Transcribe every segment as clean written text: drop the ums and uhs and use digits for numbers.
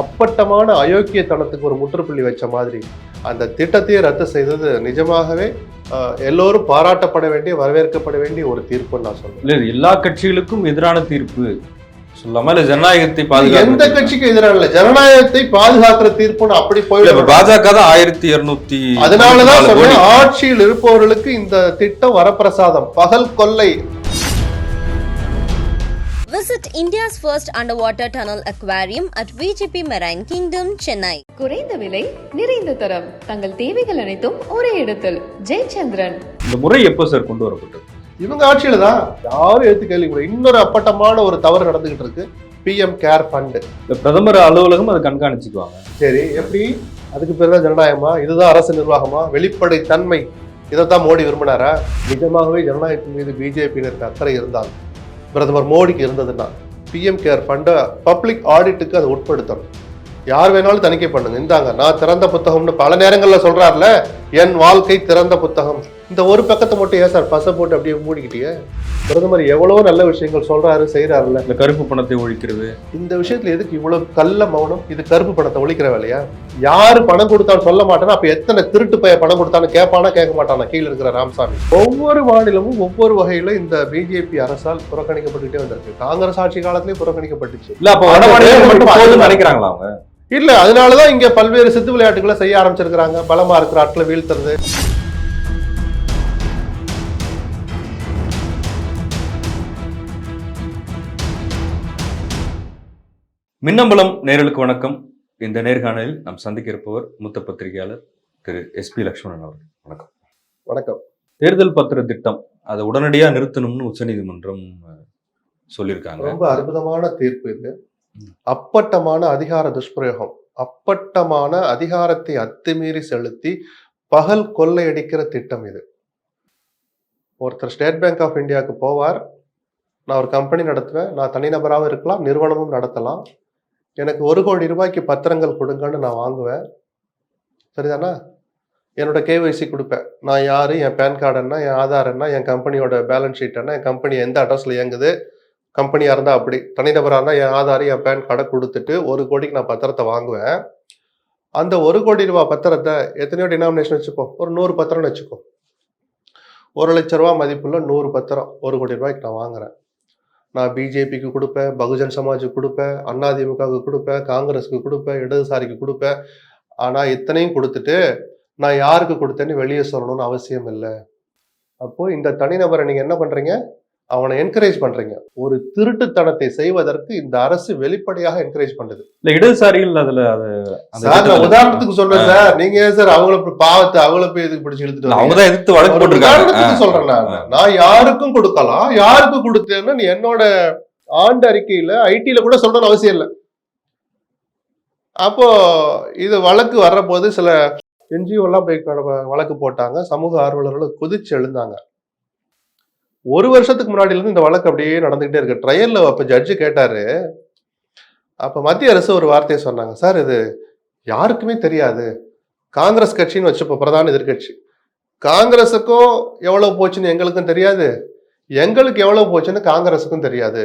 அப்பட்டமான அயோக்கியத்தனத்துக்கு ஒரு முற்றுப்புள்ளி வச்ச மாதிரி அந்த திட்டத்தையே ரத்து செய்தது நிஜமாகவே எல்லோரும் பாராட்டப்பட வேண்டிய, வரவேற்கப்பட வேண்டிய ஒரு தீர்ப்புன்னு நான் சொல்றேன். இல்ல எல்லா கட்சிகளுக்கும் எதிரான தீர்ப்பு சொல்லாம இல்ல ஜனநாயகத்தை பாதுகாக்க எந்த கட்சிக்கும் எதிரான இல்ல, ஜனநாயகத்தை பாதுகாக்கிற தீர்ப்புன்னு அப்படி போயிடும். பாஜக தான் 1200. அதனாலதான் சொல்றேன், ஆட்சியில் இருப்பவர்களுக்கு இந்த திட்டம் வரப்பிரசாதம், பகல் கொள்ளை. Visit India's first underwater tunnel aquarium at VGP Marine Kingdom, Chennai. குறைந்த விலை, நிறைந்த தரம், தங்கள் தேவைகள் அனைத்தும் ஒரே இடத்தில். ஜெயச்சந்திரன். இந்த முறை எப்போ சார் கொண்டு வரப்பட்டது? இவங்க ஆட்சியில தான். யாரும் எடுத்து கேள்வி. இன்னொரு அப்பட்டமான ஒரு தவறு நடந்துகிட்டு இருக்கு. PM care fund. இந்த பிரதமர் அலுவலகம் அதை கண்காணிச்சுக்குவாங்க. சரி, எப்படி? அதுக்கு பேர் தான் ஜனநாயகமா? இதுதான் அரசு நிர்வாகமா? வெளிப்படை தன்மை, இதைத்தான் மோடி விரும்பினாரா? நிஜமாகவே ஜனநாயகத்தின் மீது பிஜேபியினருக்கு அக்கறை இருந்தால், பிரதமர் மோடிக்கு இருந்ததுன்னா, PM கேர் ஃபண்டை பப்ளிக் ஆடிட்டுக்கு அதை உட்படுத்தணும். யார் வேணாலும் தணிக்கை பண்ணுங்க. இந்தாங்க, நான் திறந்த புத்தகம்னு பல நேரங்களில் சொல்றாருல, என் வாழ்க்கை திறந்த புத்தகம். இந்த ஒரு பக்கத்தை மட்டும் ஏன் சார் பசை போட்டு அப்படியே மூடிக்கிட்டீங்க? பிரதமர் எவ்வளவோ நல்ல விஷயங்கள் சொல்றாரு, செய்யறாருல்ல. இந்த கருப்பு பணத்தை ஒழிக்கிறது, இந்த விஷயத்துல எதுக்கு இவ்வளவு கள்ள மௌனம்? இது கருப்பு பணத்தை ஒழிக்கிற வேலையா? யாரு பணம் கொடுத்தாலும் சொல்ல மாட்டானா, அப்ப எத்தனை திருட்டு பைய பணம் கொடுத்தாலும் கேட்பானா கேட்க மாட்டானா? கீழே இருக்கிற ராமசாமி. ஒவ்வொரு மாநிலமும் ஒவ்வொரு வகையில இந்த பிஜேபி அரசால் புறக்கணிக்கப்பட்டுட்டே வந்திருக்கு. காங்கிரஸ் ஆட்சி காலத்திலேயே புறக்கணிக்கப்பட்டுச்சு. இல்ல அப்ப வட மாநிலம் மட்டும் நினைக்கிறாங்களா அவங்க? இல்ல, அதனாலதான் இங்க பல்வேறு சித்து விளையாட்டுகளை செய்ய ஆரம்பிச்சிருக்கிறாங்க. பலமா இருக்கிற ஆட்களை வீழ்த்துறது. மின்னம்பலம் நேயர்களுக்கு வணக்கம். இந்த நேர்காணலில் நாம் சந்திக்க இருப்பவர் மூத்த பத்திரிகையாளர் திரு SP லட்சுமணன் அவர்கள். வணக்கம். வணக்கம். தேர்தல் பத்திர திட்டம் அதை உடனடியா நிறுத்தணும்னு உச்சநீதிமன்றம் சொல்லியிருக்காங்க. ரொம்ப அற்புதமான தீர்ப்பு இது. அப்பட்டமான அதிகார துஷ்பிரயோகம், அப்பட்டமான அதிகாரத்தை அத்துமீறி செலுத்தி பகல் கொள்ளையடிக்கிற திட்டம் இது. ஒருத்தர் ஸ்டேட் பேங்க் ஆஃப் இந்தியாவுக்கு போவார், நான் ஒரு கம்பெனி நடத்துவேன், நான் தனிநபராகவும் இருக்கலாம், நிறுவனமும் நடத்தலாம், எனக்கு 1 கோடி ரூபாய்க்கு பத்திரங்கள் கொடுங்கன்னு நான் வாங்குவேன். சரிதானா? என்னோட KYC கொடுப்பேன். நான் யாரு, என் பேன் கார்டு என்ன, என் ஆதார் என்ன, என் கம்பெனியோட பேலன்ஸ் ஷீட் என்ன, என் கம்பெனி எந்த அட்ரஸ்ல இயங்குது, கம்பெனியாக இருந்தால் அப்படி, தனிநபராக இருந்தால் என் ஆதார் என் பேன் கார்டை கொடுத்துட்டு 1 கோடிக்கு நான் பத்திரத்தை வாங்குவேன். அந்த 1 கோடி ரூபாய் பத்திரத்தை எத்தனையோ டினாமினேஷன் வச்சுப்போம், ஒரு 100 பத்திரம்னு வச்சுக்கோ. 1 லட்ச ரூபா மதிப்புள்ள 100 பத்திரம் 1 கோடி ரூபாய்க்கு நான் வாங்குறேன். நான் பிஜேபிக்கு கொடுப்பேன், பகுஜன் சமாஜுக்கு கொடுப்பேன், அதிமுகவுக்கு கொடுப்பேன், காங்கிரஸுக்கு கொடுப்பேன், இடதுசாரிக்கு கொடுப்பேன். ஆனால் இத்தனையும் கொடுத்துட்டு நான் யாருக்கு கொடுத்தேன்னு வெளியே சொல்லணும்னு அவசியம் இல்லை. அப்போ இந்த தனிநபரை நீங்க என்ன பண்றீங்க? அவனை என்கரேஜ் பண்றீங்க. ஒரு திருட்டுத்தனத்தை செய்வதற்கு இந்த அரசு வெளிப்படையாக என்கரேஜ் பண்ணுது. இல்ல இடதுசாரிகள் அதுல சார், நான் உதாரணத்துக்கு சொல்றேன் சார். நீங்க ஏன் சார் அவங்கள பாவத்தை அவங்கள போய் இதுக்கு பிடிச்சி இழுத்துட்டு அவங்கதான் எதிர்த்து வழக்கு போட்டிருக்காங்க. சொல்றேன், நான் யாருக்கும் கொடுக்கலாம், யாருக்கு கொடுத்தேன்னு நீ என்னோட ஆண்டு அறிக்கையில ஐடில கூட சொல்லணும்னு அவசியம் இல்லை. அப்போ இது வழக்கு வர்ற போது சில NGO எல்லாம் போய் வழக்கு போட்டாங்க. சமூக ஆர்வலர்கள் குதிச்சு எழுந்தாங்க. 1 வருஷத்துக்கு முன்னாடில இருந்து இந்த வழக்கு அப்படியே நடந்துகிட்டே இருக்கு. ட்ரையல்ல அப்ப ஜட்ஜு கேட்டாரு. அப்ப மத்திய அரசு ஒரு வார்த்தையை சொன்னாங்க, சார் இது யாருக்குமே தெரியாது. காங்கிரஸ் கட்சின்னு வச்சுப்போம், பிரதான எதிர்கட்சி. காங்கிரஸுக்கும் எவ்வளவு போச்சுன்னு எங்களுக்கும் தெரியாது, எங்களுக்கு எவ்வளவு போச்சுன்னு காங்கிரஸுக்கும் தெரியாது.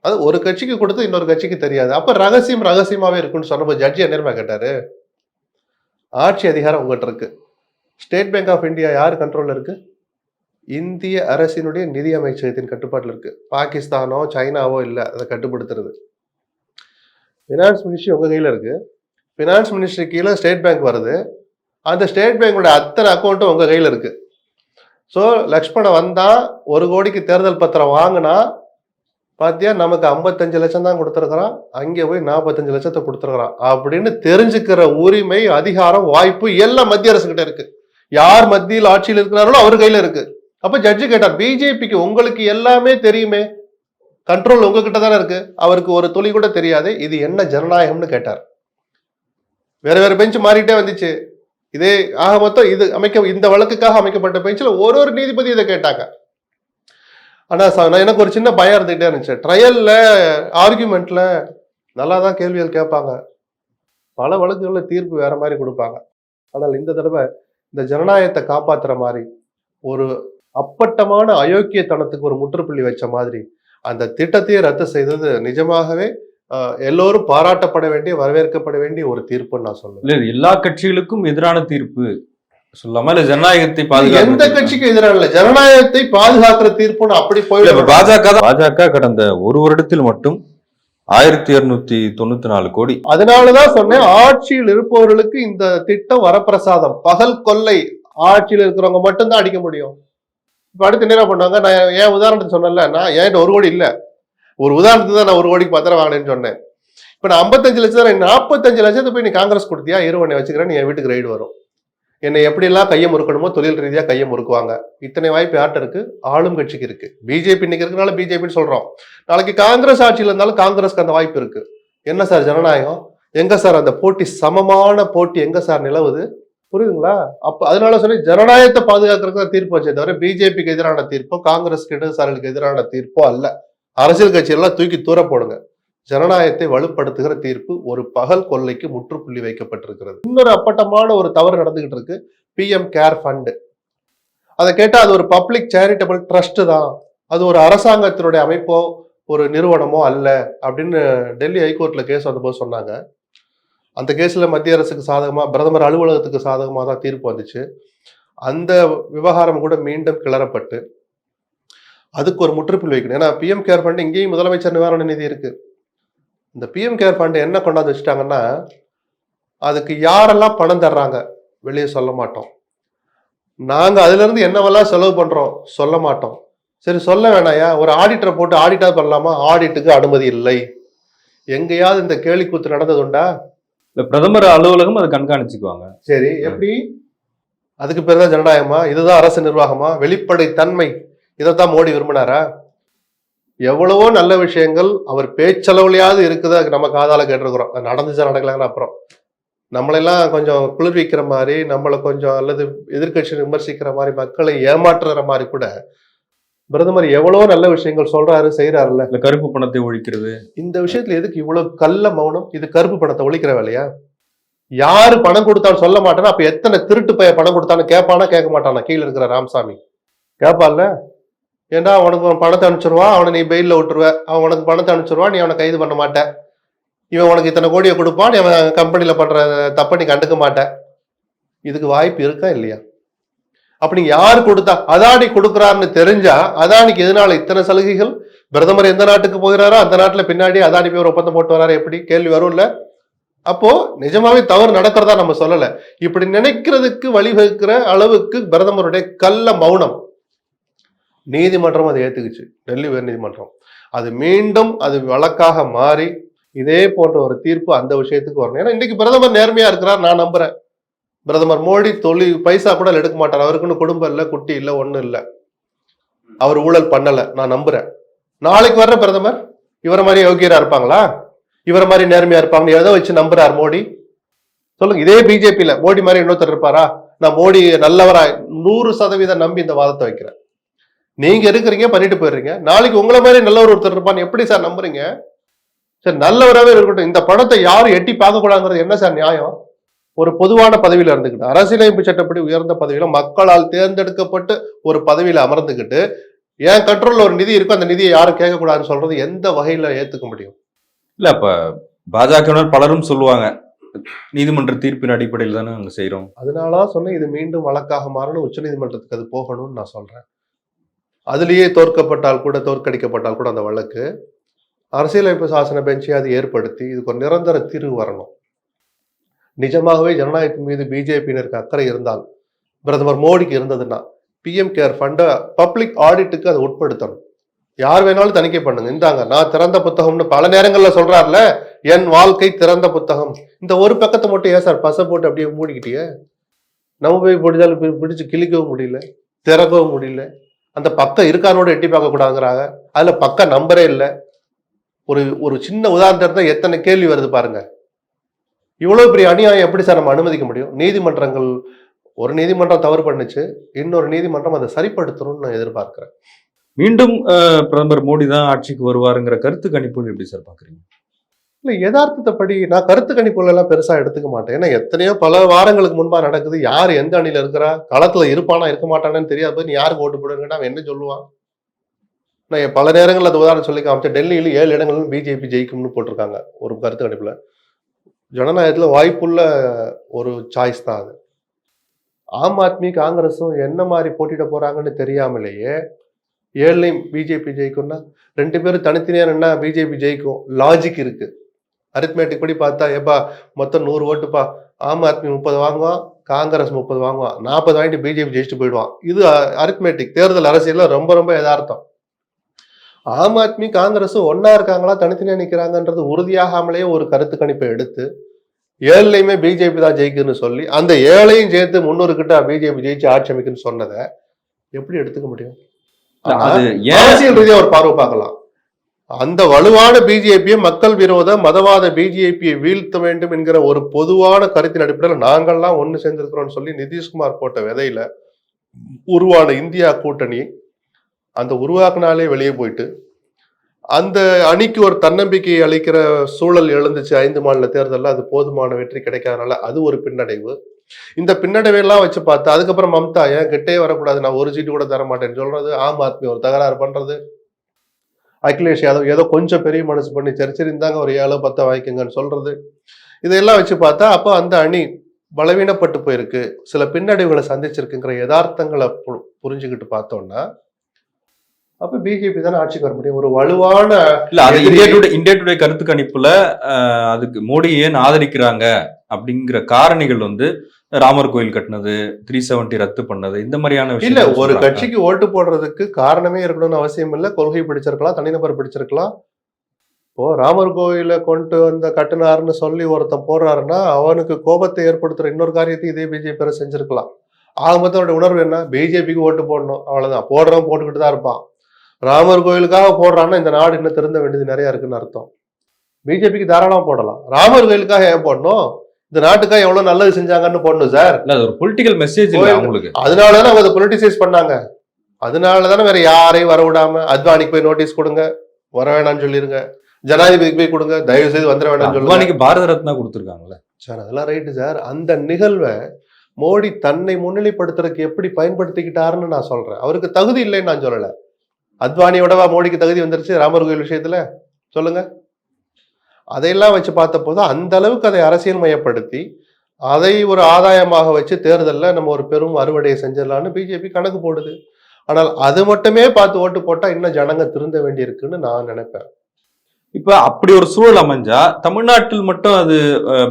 அது ஒரு கட்சிக்கு கொடுத்து இன்னொரு கட்சிக்கு தெரியாது. அப்ப ரகசியமாவே இருக்குன்னு சொன்னப்போ ஜட்ஜி என்ன கேட்டாரு, ஆட்சி அதிகாரம் உங்ககிட்ட இருக்கு. ஸ்டேட் பேங்க் ஆஃப் இந்தியா யார் கண்ட்ரோல்ல இருக்கு? இந்திய அரசினுடைய நிதி அமைச்சகத்தின் கட்டுப்பாட்டில் இருக்கு. பாகிஸ்தானோ சைனாவோ இல்லை அதை கட்டுப்படுத்துறது. பினான்ஸ் மினிஸ்ட்ரி உங்க கையில இருக்கு. பினான்ஸ் மினிஸ்ட்ரி கீழே ஸ்டேட் பேங்க் வருது. அந்த ஸ்டேட் பேங்கோட அத்தனை அக்கௌண்ட்டும் உங்க கையில இருக்கு. ஸோ லக்ஷ்மணன் வந்தா 1 கோடிக்கு தேர்தல் பத்திரம் வாங்கினா பாத்தியா, நமக்கு 55 லட்சம் தான் கொடுத்துருக்கிறான், அங்கே போய் 45 லட்சத்தை கொடுத்துருக்கிறான் அப்படின்னு தெரிஞ்சுக்கிற உரிமை, அதிகாரம், வாய்ப்பு எல்லாம் மத்திய அரசு கிட்ட இருக்கு. யார் மத்தியில் ஆட்சியில் இருக்கிறார்களோ அவர் கையில இருக்கு. அப்ப ஜட்ஜு கேட்டார், பிஜேபிக்கு உங்களுக்கு எல்லாமே தெரியுமே, கண்ட்ரோல் உங்ககிட்ட தானே இருக்கு, அவருக்கு ஒரு துளி கூட தெரியாது, இது என்ன ஜனநாயகம்னு கேட்டார். வேற பெஞ்ச் மாறிட்டே வந்துச்சு. இதே ஆக மொத்தம் இது இந்த வழக்குக்காக அமைக்கப்பட்ட பெஞ்சில் ஒரு நீதிபதி இதை கேட்டாங்க. ஆனா எனக்கு ஒரு சின்ன பயம் இருந்துகிட்டே இருந்துச்சு. ட்ரையல்ல ஆர்குமெண்ட்ல நல்லா தான் கேள்விகள் கேட்பாங்க, பல வழக்குகள்ல தீர்ப்பு வேற மாதிரி கொடுப்பாங்க. ஆனால் இந்த தடவை இந்த ஜனநாயகத்தை காப்பாத்துற மாதிரி ஒரு அப்பட்டமான அயோக்கியத்தனத்துக்கு ஒரு முற்றுப்புள்ளி வச்ச மாதிரி அந்த திட்டத்தையே ரத்து செய்தது நிஜமாகவே எல்லோரும் பாராட்டப்பட வேண்டிய வரவேற்கப்பட வேண்டிய ஒரு தீர்ப்புன்னு நான் சொல்லுவேன். இல்ல இது எல்லா கட்சிகளுக்கும் எதிரான தீர்ப்பு சொல்லாம இல்ல ஜனநாயகத்தை எந்த பாதுகாக்க கட்சிக்கு எதிரான இல்ல, ஜனநாயகத்தை பாதுகாக்கிற தீர்ப்புன்னு அப்படி போயிடும். பாஜக கடந்த ஒரு வருடத்தில் மட்டும் 1294 கோடி. அதனாலதான் சொன்னேன், ஆட்சியில் இருப்பவர்களுக்கு இந்த திட்டம் வரப்பிரசாதம். பகல் கொள்ளை ஆட்சியில் இருக்கிறவங்க மட்டும்தான் அடிக்க முடியும். இப்ப அடுத்து என்ன பண்ணாங்க, நான் ஏன் உதாரணத்துக்கு சொன்னேன்ல, நான் ஏன் 1 கோடி இல்ல, ஒரு உதாரணத்துக்கு தான் நான் 1 கோடிக்கு பத்திரம் வாங்கினேன்னு சொன்னேன். இப்ப நான் 55 லட்சம் 45 லட்சத்தை போய் நீ காங்கிரஸ் கொடுத்தியா, இருவனை வச்சுக்கிறேன், நீ என் வீட்டுக்கு ரைடு வரும். என்னை எப்படி எல்லாம் கையை முறுக்கணுமோ தொழில் ரீதியா கையை முறுக்குவாங்க. இத்தனை வாய்ப்பு யார்ட்ட இருக்கு? ஆளும் கட்சிக்கு இருக்கு. பிஜேபி இன்னைக்கு இருக்கனால பிஜேபின்னு சொல்றோம். நாளைக்கு காங்கிரஸ் ஆட்சியில் இருந்தாலும் காங்கிரஸ்க்கு அந்த வாய்ப்பு இருக்கு. என்ன சார் ஜனநாயகம்? எங்க சார் அந்த போட்டி, சமமான போட்டி எங்க சார் நிலவுது? புரியுதுங்களா? அப்ப அதனால சொல்லி ஜனநாயகத்தை பாதுகாக்கிறதுக்கு தான் தீர்ப்பு வச்சே தவிர பிஜேபிக்கு எதிரான தீர்ப்போ காங்கிரஸ் இடதுசாரிகளுக்கு எதிரான தீர்ப்போ அல்ல. அரசியல் கட்சியெல்லாம் தூக்கி தூர போடுங்க. ஜனநாயகத்தை வலுப்படுத்துகிற தீர்ப்பு ஒரு பகல் கொள்ளைக்கு முற்றுப்புள்ளி வைக்கப்பட்டிருக்கிறது. இன்னொரு அப்பட்டமான ஒரு தவறு நடந்துகிட்டு இருக்கு, PM கேர் ஃபண்ட். அதை கேட்டா அது ஒரு பப்ளிக் சேரிட்டபிள் ட்ரஸ்ட் தான், அது ஒரு அரசாங்கத்தினுடைய அமைப்போ ஒரு நிறுவனமோ அல்ல அப்படின்னு டெல்லி ஹைகோர்ட்ல கேஸ் வந்தபோது சொன்னாங்க. அந்த கேஸ்ல மத்திய அரசுக்கு சாதகமா, பிரதமர் அலுவலகத்துக்கு சாதகமா தான் தீர்ப்பு வந்துச்சு. அந்த விவகாரம் கூட மீண்டும் கிளறப்பட்டு அதுக்கு ஒரு முற்றுப்புள்ளி வைக்கணும். ஏன்னா PM கேர் ஃபண்ட் இங்கேயும் முதலமைச்சர் நிவாரண நிதி இருக்கு. இந்த PM கேர் ஃபண்ட் என்ன கொண்டாந்து வச்சுட்டாங்கன்னா, அதுக்கு யாரெல்லாம் பணம் தர்றாங்க வெளியே சொல்ல மாட்டோம். நாங்க அதுல இருந்து என்னவெல்லாம் செலவு பண்றோம் சொல்ல மாட்டோம். சரி சொல்ல வேணாயா, ஒரு ஆடிட்டரை போட்டு ஆடிட்டா பண்ணலாமா? ஆடிட்டுக்கு அனுமதி இல்லை. எங்கேயாவது இந்த கேலி கூத்து நடந்தது உண்டா? இல்ல பிரதமர் அலுவலகம் அதை கண்காணிச்சுக்குவாங்க. சரி, எப்படி? அதுக்கு பேர் தான் ஜனநாயகமா? இதுதான் அரசு நிர்வாகமா? வெளிப்படை தன்மை, இதைத்தான் மோடி விரும்பினாரா? எவ்வளவோ நல்ல விஷயங்கள் அவர் பேச்சளவுலையாவது இருக்குதா நம்ம காதால கேட்டிருக்கிறோம். அது நடந்துச்சா நடக்கலாங்கன்னு அப்புறம் நம்மளெல்லாம் கொஞ்சம் குளிர்விக்கிற மாதிரி, நம்மளை கொஞ்சம் அல்லது எதிர்கட்சி விமர்சிக்கிற மாதிரி, மக்களை ஏமாற்றுற மாதிரி கூட பிரதமர் எவ்வளவோ நல்ல விஷயங்கள் சொல்றாரு, செய்யறாருல்ல. இல்ல கருப்பு பணத்தை ஒழிக்கிறது. இந்த விஷயத்துல எதுக்கு இவ்வளவு கள்ள மௌனம்? இது கருப்பு பணத்தை ஒழிக்கிற வேலையா? யாரு பணம் கொடுத்தான்னு சொல்ல மாட்டேன்னா அப்ப எத்தனை திருட்டு பைய பணம் கொடுத்தான்னு கேட்பானா கேட்க மாட்டானா? கீழே இருக்கிற ராமசாமி கேட்பான்ல. ஏன்னா அவனுக்கு பணத்தை அனுப்பிச்சிருவான், அவனை நீ பெயில விட்டுருவ. அவன் உனக்கு பணத்தை அனுப்பிச்சிருவான், நீ அவனை கைது பண்ண மாட்டேன். இவன் உனக்கு இத்தனை கோடியை கொடுப்பான், நீ அவன் கம்பெனியில பண்ற தப்ப நீ கண்டுக்க மாட்டேன். இதுக்கு வாய்ப்பு இருக்கா இல்லையா? அப்படி யாரு கொடுத்தா? அதானி கொடுக்குறாருன்னு தெரிஞ்சா அதானிக்கு எதனால இத்தனை சலுகைகள்? பிரதமர் எந்த நாட்டுக்கு போகிறாரோ அந்த நாட்டுல பின்னாடி அதானி போய் ஒரு ஒப்பந்தம் போட்டு வராரு, எப்படி? கேள்வி வரும்ல. அப்போ நிஜமாவே தவறு நடக்கிறதா நம்ம சொல்லல. இப்படி நினைக்கிறதுக்கு வழிவகுக்கிற அளவுக்கு பிரதமருடைய கள்ள மௌனம். நீதிமன்றம் அதை ஏத்துக்குச்சு, டெல்லி உயர் நீதிமன்றம். அது மீண்டும் அது வழக்காக மாறி இதே போன்ற ஒரு தீர்ப்பு அந்த விஷயத்துக்கு வரணும். ஏன்னா இன்னைக்கு பிரதமர் நேர்மையா இருக்கிறார், நான் நம்புறேன். பிரதமர் மோடி பைசா கூட எடுக்க மாட்டார். அவருக்குன்னு குடும்பம் இல்லை, குட்டி இல்லை, ஒண்ணும் இல்லை. அவர் ஊழல் பண்ணல, நான் நம்புறேன். நாளைக்கு வர்ற பிரதமர் இவரை மாதிரி யோகியரா இருப்பாங்களா? இவரை மாதிரி நேர்மையா இருப்பாங்க? எதை வச்சு நம்புறார் மோடி? சொல்லுங்க. இதே பிஜேபியில மோடி மாதிரி இன்னொருத்தர் இருப்பாரா? நான் மோடி நல்லவரா 100% நம்பி இந்த வாதத்தை வைக்கிறேன். நீங்க இருக்கிறீங்க, பண்ணிட்டு போயிடுறீங்க. நாளைக்கு உங்களை மாதிரி நல்லவர் ஒருத்தர் இருப்பான்னு எப்படி சார் நம்புறீங்க? சரி, நல்லவராகவே இருக்கட்டும், இந்த பணத்தை யாரும் எட்டி பார்க்க கூடாதுங்கிறது என்ன சார் நியாயம்? ஒரு பொதுவான பதவியில இருந்துக்கிட்டு, அரசியலமைப்பு சட்டப்படி உயர்ந்த பதவியில மக்களால் தேர்ந்தெடுக்கப்பட்டு ஒரு பதவியில அமர்ந்துக்கிட்டு, என் கண்ட்ரோல்ல ஒரு நிதி இருக்கும், அந்த நிதியை யாரும் கேட்கக்கூடாதுன்னு சொல்றது எந்த வகையில ஏத்துக்க முடியும்? இல்ல அப்ப பாஜகவினர் பலரும் சொல்லுவாங்க, நீதிமன்ற தீர்ப்பின் அடிப்படையில் தானே அங்க செய்யறோம். அதனால சொன்னேன், இது மீண்டும் வழக்காக மாறணும், உச்ச நீதிமன்றத்துக்கு அது போகணும்னு நான் சொல்றேன். அதுலேயே தோற்கப்பட்டால் கூட, தோற்கடிக்கப்பட்டால் கூட அந்த வழக்கு அரசியலமைப்பு சாசன பெஞ்சை அது ஏற்படுத்தி இதுக்கு ஒரு நிரந்தர தீர்வு வரணும். நிஜமாகவே ஜனநாயகத்தின் மீது பிஜேபியினருக்கு அக்கறை இருந்தால், பிரதமர் மோடிக்கு இருந்ததுன்னா, PM கேர் ஃபண்டை பப்ளிக் ஆடிட்டுக்கு அதை உட்படுத்தணும். யார் வேணாலும் தணிக்கை பண்ணுங்க, இந்தாங்க நான் திறந்த புத்தகம்னு பல நேரங்கள்ல சொல்றாருல, என் வாழ்க்கை திறந்த புத்தகம். இந்த ஒரு பக்கத்தை மட்டும் ஏன் சார் பசை போட்டு அப்படியே மூடிக்கிட்டியே? நம்ம போய் பிடிச்சாலும் பிடிச்சு கிழிக்கவும் முடியல, திறக்கவும் முடியல. அந்த பக்கம் இருக்கானோட எட்டி பார்க்க கூடாதுங்கிறாங்க. அதுல பக்க நம்பரே இல்லை. ஒரு சின்ன உதாரணத்தை எத்தனை கேள்வி வருது பாருங்க. இவ்வளவு பெரிய அநியாயம் எப்படி சார் நம்ம அனுமதிக்க முடியும்? நீதிமன்றங்கள், ஒரு நீதிமன்றம் தவறு பண்ணுச்சு, இன்னொரு நீதிமன்றம் அதை சரிப்படுத்தணும்னு நான் எதிர்பார்க்கிறேன். மீண்டும் பிரதமர் மோடி தான் ஆட்சிக்கு வருவாருங்கிற கருத்து கணிப்புகள் எப்படி சார் பாக்குறீங்க? இல்ல, யதார்த்தத்தை படி நான் கருத்து கணிப்புகள் எல்லாம் பெருசா எடுத்துக்க மாட்டேன். ஏன்னா எத்தனையோ பல வாரங்களுக்கு முன்பா நடக்குது. யார் எந்த அணியில இருக்கிறா, களத்துல இருப்பானா இருக்க மாட்டானு தெரியாது. நீ யாருக்கு ஓட்டு போடுங்கன்னா அவன் என்ன சொல்லுவான்? நான் பல நேரங்களில் அந்த உதாரணம் சொல்லி காமிச்சேன். டெல்லியில் 7 இடங்களும் பிஜேபி ஜெயிக்கும்னு போட்டிருக்காங்க ஒரு கருத்து கணிப்புல. ஜனநாயகத்தில் வாய்ப்புள்ள ஒரு சாய்ஸ் தான் அது. ஆம் ஆத்மி காங்கிரஸும் என்ன மாதிரி போட்டியிட போறாங்கன்னு தெரியாமலேயே 7லையும் பிஜேபி ஜெயிக்கும்னா 2 பேரும் தனித்தனியாக என்ன பிஜேபி ஜெயிக்கும் லாஜிக் இருக்கு. அரித்மேட்டிக் படி பார்த்தா ஏப்பா மொத்தம் 100 ஓட்டுப்பா, ஆம் ஆத்மி 30 வாங்குவான், காங்கிரஸ் 30 வாங்குவான், 40 வாங்கிட்டு பிஜேபி ஜெயிச்சுட்டு போயிடுவான். இது அரித்மேட்டிக். தேர்தல் அரசியல்ல ரொம்ப ரொம்ப யதார்த்தம். ஆம் ஆத்மி காங்கிரஸும் ஒன்னா இருக்காங்களா தனித்தனியா நிக்கிறாங்கன்றது உறுதியாகாமலேயே ஒரு கருத்து கணிப்பை எடுத்து 7லையுமே பிஜேபி தான் ஜெயிக்குன்னு சொல்லி அந்த 7ஐயும் சேர்த்து 300 கிட்ட பிஜேபி ஜெயிச்சு ஆட்சி அமைக்குன்னு சொன்னதை எப்படி எடுத்துக்க முடியும்? அது அரசியல் ரீதியா ஒரு பார்வை பார்க்கலாம். அந்த வலுவான பிஜேபியை மக்கள் விரோத மதவாத பிஜேபியை வீழ்த்த வேண்டும் என்கிற ஒரு பொதுவான கருத்தின் அடிப்படையில் நாங்கள்லாம் ஒன்று சேர்ந்திருக்கிறோம்னு சொல்லி நிதிஷ்குமார் போட்ட விதையில உருவான இந்தியா கூட்டணி அந்த உருவாக்குனாலே வெளியே போயிட்டு அந்த அணிக்கு ஒரு தன்னம்பிக்கை அளிக்கிற சூழல் எழுந்துச்சு 5 மாநில தேர்தலில். அது போதுமான வெற்றி கிடைக்காதனால அது ஒரு பின்னடைவு. இந்த பின்னடைவெல்லாம் வச்சு பார்த்தா அதுக்கப்புறம் மம்தா ஏன் கிட்டே வரக்கூடாது, நான் ஒரு சீட்டு கூட தர மாட்டேன்னு சொல்றது, ஆம் ஆத்மி ஒரு தகராறு பண்றது, அகிலேஷ் யாதவ் ஏதோ கொஞ்சம் பெரிய மனசு பண்ணி சரிந்தாங்க ஒரு 7-10 வாங்கிக்கங்கன்னு சொல்றது, இதையெல்லாம் வச்சு பார்த்தா அப்போ அந்த அணி பலவீனப்பட்டு போயிருக்கு, சில பின்னடைவுகளை சந்திச்சிருக்குங்கிற யதார்த்தங்களை புரிஞ்சுக்கிட்டு பார்த்தோம்னா அப்ப பிஜேபி தானே ஆட்சிக்கு வர முடியும். ஒரு வலுவான இல்ல அது இந்தியா டுடே கருத்து கணிப்புல அதுக்கு மோடி ஏன் ஆதரிக்கிறாங்க அப்படிங்கிற காரணிகள் வந்து ராமர் கோயில் கட்டினது, 370 ரத்து பண்ணது, இந்த மாதிரியான விஷயம் இல்ல. ஒரு கட்சிக்கு ஓட்டு போடுறதுக்கு காரணமே இருக்கணும்னு அவசியம் இல்லை. கொள்கை பிடிச்சிருக்கலாம், தனிநபர் பிடிச்சிருக்கலாம். இப்போ ராமர் கோயில கொண்டு வந்த கட்டினாருன்னு சொல்லி ஒருத்தன் போடுறாருன்னா அவனுக்கு கோபத்தை ஏற்படுத்துற இன்னொரு காரியத்தை இதே பிஜேபி செஞ்சிருக்கலாம். ஆக மொத்தம் உணர்வு என்ன, பிஜேபிக்கு ஓட்டு போடணும், அவ்வளவுதான். போடுறவன் போட்டுக்கிட்டு தான் இருப்பான். ராமர் கோயிலுக்காக போடுறான்னா இந்த நாடு இன்னும் திருந்த வேண்டியது நிறைய இருக்குன்னு அர்த்தம். பிஜேபிக்கு தாராளமா போடலாம். ராமர் கோயிலுக்காக ஏன் போடணும், இந்த நாட்டுக்காக எவ்வளவு நல்லது செஞ்சாங்கன்னு போடணும் சார். ஒரு பொலிட்டிக்கல் மெசேஜ் அவங்களுக்கு. அதனாலதானே அவங்க அதை பொலிட்டிசைஸ் பண்ணாங்க. அதனாலதானே வேற யாரையும் வர விடாம அத்வானிக்கு போய் நோட்டீஸ் கொடுங்க, வர வேணாம்னு சொல்லிருங்க, ஜனாதிபதிக்கு போய் கொடுங்க, தயவு செய்து வந்துட வேணாம்னு சொல்லுங்க. பாரத ரத்னா கொடுத்துருக்காங்கல்ல சார், அதெல்லாம் ரைட்டு சார். அந்த நிகழ்வை மோடி தன்னை முன்னிலைப்படுத்துறதுக்கு எப்படி பயன்படுத்திக்கிட்டாருன்னு நான் சொல்றேன். அவருக்கு தகுதி இல்லைன்னு நான் சொல்லல. அத்வானியோடவா மோடிக்கு தகுதி வந்துருச்சு ராமர் கோயில் விஷயத்துல? சொல்லுங்க. அதையெல்லாம் வச்சு பார்த்த போது அந்த அளவுக்கு அதை அரசியல் மயப்படுத்தி அதை ஒரு ஆதாயமாக வச்சு தேர்தலில் நம்ம ஒரு பெரும் அறுவடையை செஞ்சிடலான்னு பிஜேபி கணக்கு போடுது. ஆனால் அது மட்டுமே பார்த்து ஓட்டு போட்டா இன்னும் ஜனங்க திருந்த வேண்டியிருக்குன்னு நான் நினைப்பேன். இப்ப அப்படி ஒரு சூழல் அமைஞ்சா தமிழ்நாட்டில் மட்டும் அது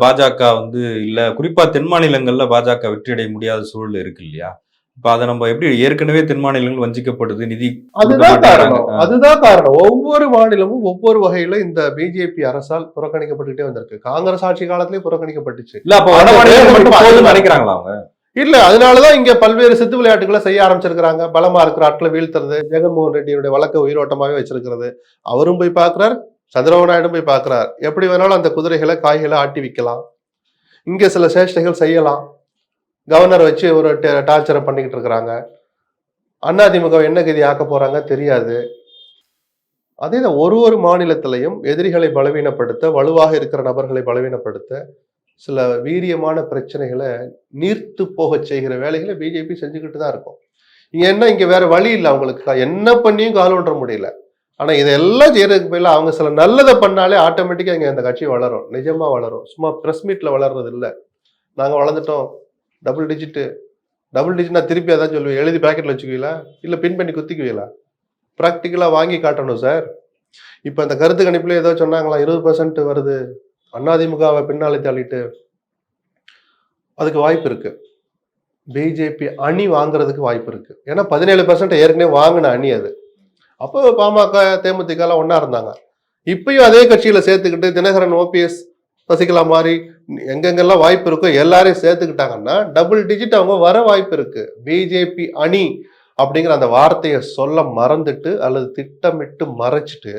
பாஜக வந்து இல்ல, குறிப்பா தென் மாநிலங்கள்ல பாஜக வெற்றியடைய முடியாத சூழல் இருக்கு இல்லையா? இப்ப அதை நம்ம எப்படி, ஏற்கனவே தென் மாநிலங்கள் வஞ்சிக்கப்படுது, நிதி அதுதான் காரணம். ஒவ்வொரு மாநிலமும் ஒவ்வொரு வகையில இந்த பிஜேபி அரசால் புறக்கணிக்கப்பட்டுட்டே வந்திருக்கு. காங்கிரஸ் ஆட்சி காலத்திலேயே புறக்கணிக்கப்பட்டுச்சு. இல்ல அப்ப நினைக்கிறாங்களா அவங்க? இல்ல, அதனாலதான் இங்க பல்வேறு சித்து விளையாட்டுகளை செய்ய ஆரம்பிச்சிருக்கிறாங்க. பலமா இருக்கிற ஆட்களை வீழ்த்துறது, ஜெகன்மோகன் ரெட்டியுடைய வழக்க உயிரோட்டமாவே வச்சிருக்கிறது. அவரும் போய் பாக்குறார், சந்திரபாபு நாயுடும் போய் பாக்குறார். எப்படி வேணாலும் அந்த குதிரைகளை காய்களை ஆட்டி விற்கலாம், இங்க சில சேஷ்டைகள் செய்யலாம். கவர்னர் வச்சு ஒரு டார்ச்சரை பண்ணிக்கிட்டு இருக்கிறாங்க. அதிமுக என்ன கதி ஆக்க போறாங்க தெரியாது. அதே தான் ஒரு மாநிலத்திலையும் எதிரிகளை பலவீனப்படுத்த, வலுவாக இருக்கிற நபர்களை பலவீனப்படுத்த, சில வீரியமான பிரச்சனைகளை நீர்த்து போக செய்கிற வேலைகளை பிஜேபி செஞ்சுக்கிட்டு தான் இருக்கும். இங்க வேற வழி இல்லை அவங்களுக்கு. என்ன பண்ணியும் கால் ஒன்ற முடியல. ஆனா இதெல்லாம் செய்யறதுக்கு பதிலாக அவங்க சில நல்லதை பண்ணாலே ஆட்டோமேட்டிக்கா இங்க அந்த கட்சி வளரும், நிஜமா வளரும். சும்மா பிரஸ் மீட்ல வளர்றது இல்லை. நாங்க வளர்ந்துட்டோம், டபுள் டிஜிட்னா திருப்பி அதான் சொல்லுவேன், எழுதி பேக்கெட்ல வச்சுக்குவீங்களா இல்ல பின் பண்ணி குத்திக்குவீங்களா? ப்ராக்டிக்கலா வாங்கி காட்டணும் சார். இப்ப அந்த கருத்து கணிப்புல ஏதோ சொன்னாங்களா 20% வருது, அதிமுகவை பின்னாலே தள்ளிட்டு. அதுக்கு வாய்ப்பு இருக்கு. பிஜேபி அணி வாங்குறதுக்கு வாய்ப்பு இருக்கு. ஏன்னா 17% ஏற்கனவே வாங்கின அணி அது. அப்போ பாமக தேமுதிக எல்லாம் ஒன்னா இருந்தாங்க. இப்பயும் அதே கட்சியில சேர்த்துக்கிட்டு தினகரன், ஓபிஎஸ், சசிகலா மாதிரி எங்கெங்கெல்லாம் வாய்ப்பு இருக்கோ எல்லாரையும் சேர்த்துக்கிட்டாங்கன்னா டபுள் டிஜிட் அவங்க வர வாய்ப்பு இருக்கு. பிஜேபி அணி அப்படிங்கிற அந்த வார்த்தையை சொல்ல மறந்துட்டு அல்லது திட்டமிட்டு மறைச்சிட்டு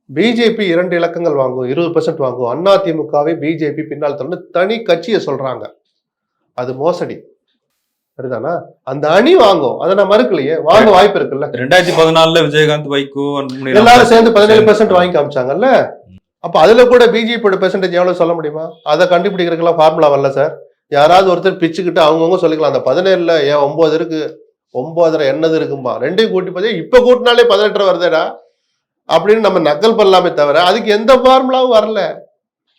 பிஜேபி 2 இலக்கங்கள் வாங்கும், 20% வாங்கும், அதிமுகவை பிஜேபி பின்னால் தள்ளு தனி கட்சியை சொல்றாங்க. அது மோசடி, சரிதானா? அந்த அணி வாங்கும், அதை நான் மறுக்கலையே, வாங்க வாய்ப்பு இருக்குல்ல. 2014 விஜயகாந்த், வைகோ எல்லாரும் சேர்ந்து 17% வாங்கி காமிச்சாங்கல்ல. அப்ப அதுல கூட பிஜேபியோட பெர்சன்டேஜ் எவ்வளவு சொல்ல முடியுமா? அதை கண்டுபிடிக்கிறதுக்கெல்லாம் ஃபார்முலா வரல சார். யாராவது ஒருத்தர் பிச்சுக்கிட்டு அவங்கவுங்க சொல்லிக்கலாம். அந்த 17ல ஏன் 9 இருக்கு, 9.5 என்னது இருக்கும்பா, ரெண்டையும் கூட்டி பார்த்தா இப்ப கூட்டினாலே 18 வருதேடா அப்படின்னு நம்ம நக்கல் பண்ணலாமே தவிர அதுக்கு எந்த ஃபார்முலாவும் வரல.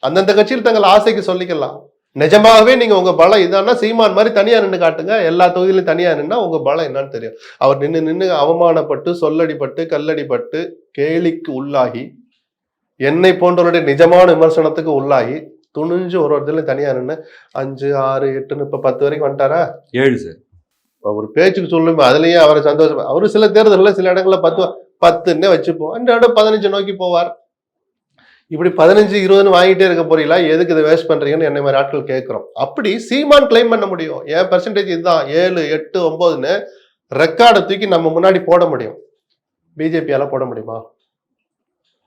அந்தந்த கட்சியில் தங்கள் ஆசைக்கு சொல்லிக்கலாம். நிஜமாகவே நீங்க உங்க பலம் இதான்னா சீமான் மாதிரி தனியா நின்று காட்டுங்க. எல்லா தொகுதியிலும் தனியா நின்னா உங்க பலம் என்னன்னு தெரியும். அவர் நின்று அவமானப்பட்டு, சொல்லடிப்பட்டு, கல்லடிப்பட்டு, கேலிக்கு உள்ளாகி, என்னை போன்றவருடைய நிஜமான விமர்சனத்துக்கு உள்ளாகி, துணிஞ்சு ஒரு இடத்துல தனியா நின்று 5, 6, 8 இப்ப 10 வரைக்கும் வந்துட்டாரா? 7 சார். ஒரு பேச்சுக்கு சொல்லுமே அதுலயே அவரை சந்தோஷம். அவரு சில தேர்தல்ல சில இடங்கள்ல 10 வச்சுப்போம், இந்த இடம் 15 நோக்கி போவார். இப்படி 15, 20 வாங்கிட்டே இருக்க போறீங்களா? எதுக்கு இதை வேஸ்ட் பண்றீங்கன்னு என்னை மாதிரி ஆட்கள் கேட்கிறோம். அப்படி சீமான் கிளைம் பண்ண முடியும். என் பெர்சன்டேஜ் இதுதான் 7, 8, 9ன்னு ரெக்கார்டை தூக்கி நம்ம முன்னாடி போட முடியும். பிஜேபியால போட முடியுமா?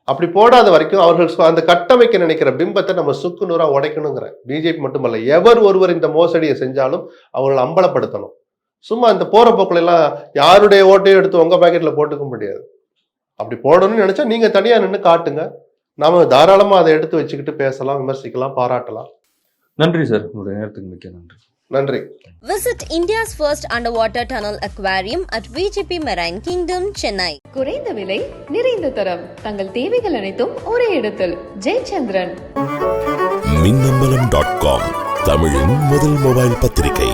அப்படி போடாத வரைக்கும் அவர்கள் அந்த கட்டமைக்க நினைக்கிற பிம்பத்தை நம்ம சுக்கு நூறா உடைக்கணுங்கிற. பிஜேபி மட்டுமல்ல, எவர் ஒருவர் இந்த மோசடியை செஞ்சாலும் அவங்களை அம்பலப்படுத்தணும். சும்மா இந்த போற போக்குல எல்லாம் யாருடைய ஓட்டையும் எடுத்து உங்க பாக்கெட்ல போட்டுக்க முடியாது. அப்படி போடணும்னு நினைச்சா நீங்க தனியா நின்று காட்டுங்க. நாம தாராளமா அதை எடுத்து வச்சுக்கிட்டு பேசலாம், விமர்சிக்கலாம், பாராட்டலாம். நன்றி சார், உங்களுடைய நேரத்துக்கு மிக்க நன்றி. நன்றி. Visit India's first underwater tunnel aquarium at VGP Marine Kingdom, Chennai. குறைந்த விலை, நிறைந்த தரம், தங்கள் தேவைகள் அனைத்தும் ஒரே இடத்தில். ஜெயச்சந்திரன். மின்னம்பலம்.com, தமிழின் முதல் மொபைல் பத்திரிகை.